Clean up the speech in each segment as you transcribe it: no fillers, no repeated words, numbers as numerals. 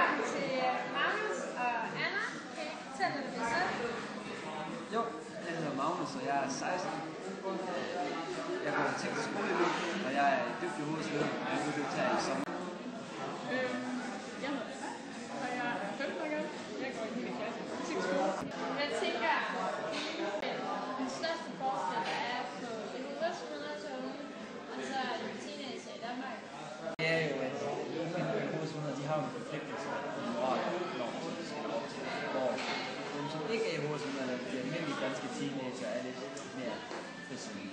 velkommen til Magnus og Anna. Kan I fortælle lidt om jer selv? Jo, jeg hedder Magnus, og jeg er 16. Jeg går til teknisk skole nu, og jeg er dygtig hovedsveder, og jeg er begyndt her i sommer. Jeg hedder Anna, og jeg er 15 år gammel. Jeg går i 9. klasse på teknisk skole. Hvad tænker den største forskel, der er på de hovedsveder til unge, og så de teenager i Danmark? Det er jo, at hovedsveder, de har jo en forpligtelse på moral og norm, som de skal op til. Hvor dem, som ikke er i hovedsvederne, de almindelige danske teenager, er lidt mere frisindige.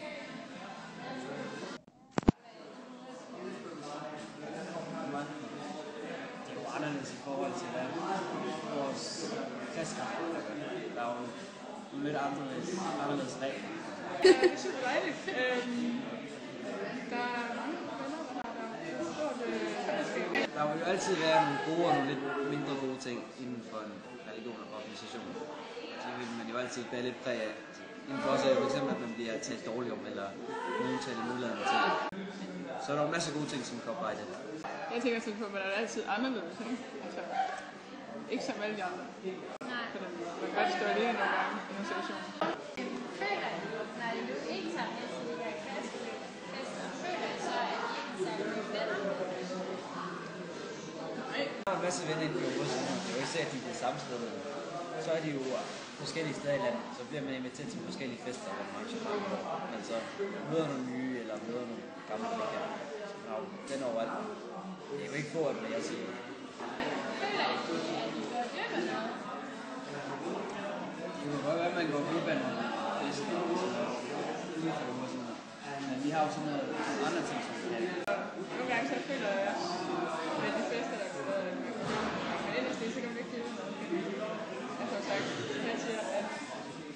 Det er jo anderledes i forhold til, hvad vores klassekammerater gør. Der er jo lidt anderledes regler. Det er super dejligt. Der er mange venner, der har et stort fællesskab. Der vil jo altid være nogle gode og nogle lidt mindre gode ting inden for en religion og organisation. Det vil man jo altid bære lidt præg af. Inden for os er det jo f.eks. at man bliver talt dårligt om, eller nogen taler nedladende til. Så er der jo masser af gode ting, som kommer i det. Jeg tænker sådan på, at man er altid anderledes, ikke? Altså, ikke som alle de andre. Nej. På den måde. Man kan godt stå alene nogle gange i nogle situationer. Føler I, når I nu ikke tager med til de her klassefester, føler I så, at I ikke tager med venner? Nej. Jeg har en masse venner inden for hovedsveder. Det er jo ikke sikkert, at de er det samme sted. Så er de jo forskellige steder i landet. Så bliver man inviteret til forskellige fester, hvor man arrangerer. Man så møder nogle nye, eller møder nogle gamle kollegaer. Den overalt. Det er jo ikke få af dem, jeg siger. Føler I, at I går glip af noget? Det kan godt være, at man går glip af nogle fester og sådan noget. Ude for hovedsveder. Men vi har jo sådan noget andre ting, som vi kan. Nogle gange så føler jeg også, med de fester, der går været men ellers det, så kan man ikke finde noget. Jeg har sagt, jeg siger, at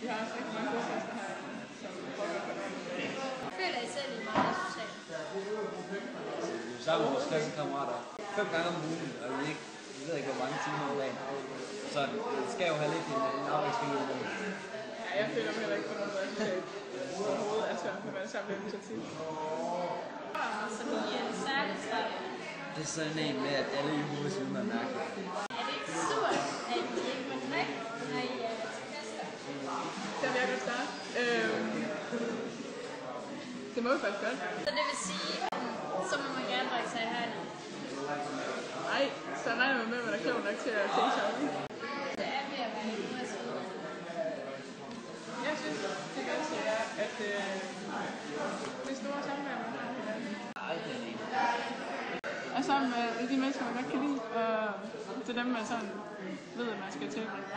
vi har også rigtig mange gode fester her, som foregår på noget. Føler I selv, I er meget socialt? Vi er sammen med vores klassekammerater 5 gange om ugen, og vi ved ikke, hvor mange timer om dagen. Så det skal jo have lidt en arbejdsfælde. Ja, jeg føler mig heller ikke på noget, der er socialt. Overhovedet er svært, når man er sammen med så tit. Som I er særligt stolt. Det er sådan en med, at alle i hovedsveden er mærkelige. Er det ikke surt, at I ikke må drikke, når I er til fester? Der vil jeg godt starte. Det må vi faktisk godt. Så det vil sige, så må man gerne drikke sig her. Nej, så regner man med, at man er klog nok til at tænke sig om. Det er ved at være i hovedsveden. Jeg synes, det bedste er, at det store samvær, man har med hinanden. Og sammen med de mennesker, man godt kan lide, og det er dem, man sådan ved, at man skal tilbringe.